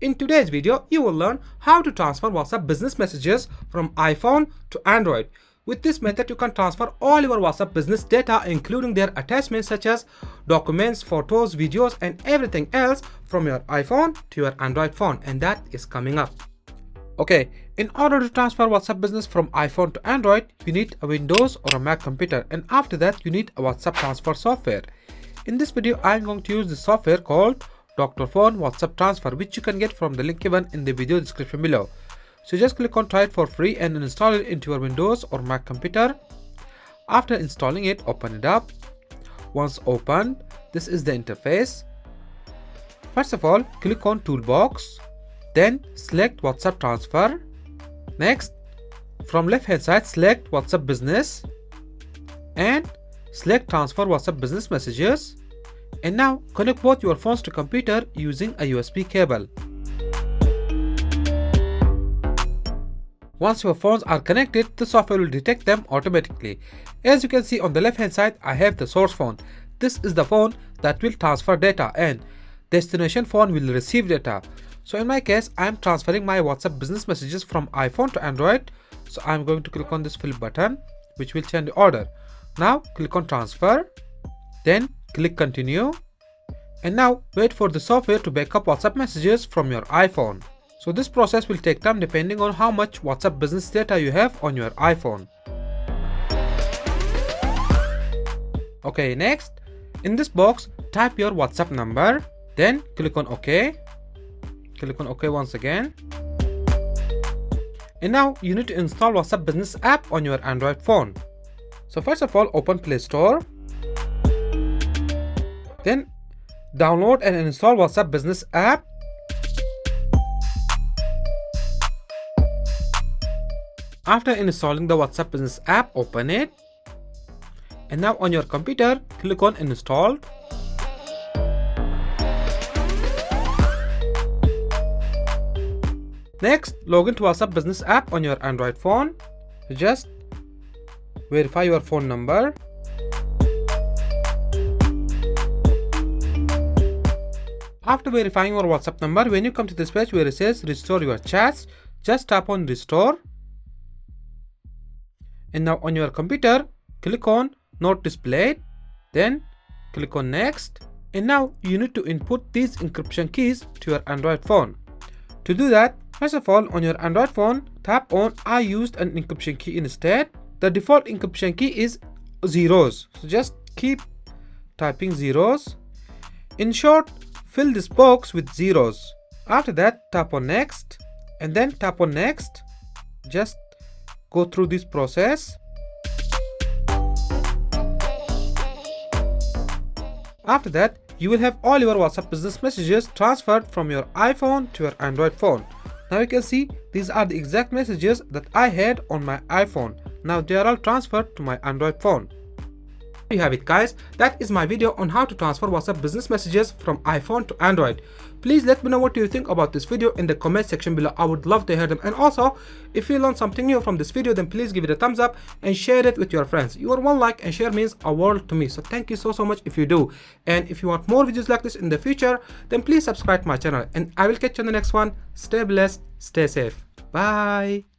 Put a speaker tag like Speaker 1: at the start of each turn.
Speaker 1: In today's video, you will learn how to transfer WhatsApp business messages from iPhone to Android. With this method, you can transfer all your WhatsApp business data, including their attachments such as documents, photos, videos, and everything else from your iPhone to your Android phone, and that is coming up. Okay, in order to transfer WhatsApp business from iPhone to Android, you need a Windows or a Mac computer, and after that, you need a WhatsApp transfer software. In this video, I'm going to use the software called Dr. Phone WhatsApp Transfer, which you can get from the link given in the video description below. So just click on try it for free and install it into your Windows or Mac computer. After installing it, open it up. Once opened, this is the interface. First of all, click on Toolbox, then select WhatsApp Transfer. Next, from left hand side, select WhatsApp Business and select Transfer WhatsApp Business Messages. And now connect both your phones to computer using a USB cable. Once your phones are connected, the software will detect them automatically. As you can see on the left hand side, I have the source phone. This is the phone that will transfer data, and destination phone will receive data. So in my case, I am transferring my WhatsApp business messages from iPhone to Android. So I am going to click on this fill button, which will change the order. Now click on transfer, then click continue, and now wait for the software to back up WhatsApp messages from your iPhone. So this process will take time depending on how much WhatsApp business data you have on your iPhone. Okay, next, in this box, type your WhatsApp number, then click on OK. Click on OK once again. And now you need to install WhatsApp business app on your Android phone. So first of all, open Play Store. Then download and install WhatsApp business app. After installing the WhatsApp business app, open it. And now on your computer, click on installed. Next, log into WhatsApp business app on your Android phone. Just verify your phone number. After verifying your WhatsApp number, when you come to this page where it says restore your chats, just tap on restore. And now on your computer, click on not displayed, then click on next. And now you need to input these encryption keys to your Android phone. To do that, first of all, on your Android phone, tap on I used an encryption key instead. The default encryption key is zeros. So just keep typing zeros. In short, fill this box with zeros. After that, tap on next and then tap on next. Just go through this process. After that, you will have all your WhatsApp business messages transferred from your iPhone to your Android phone. Now you can see these are the exact messages that I had on my iPhone. Now they are all transferred to my Android phone. There you have it, guys. That is my video on how to transfer WhatsApp business messages from iPhone to Android. Please let me know what you think about this video in the comment section below. I would love to hear them. And also, if you learned something new from this video, then please give it a thumbs up and share it with your friends. Your one like and share means a world to me. So thank you so much if you do. And if you want more videos like this in the future, then please subscribe to my channel. And I will catch you on the next one. Stay blessed, stay safe. Bye.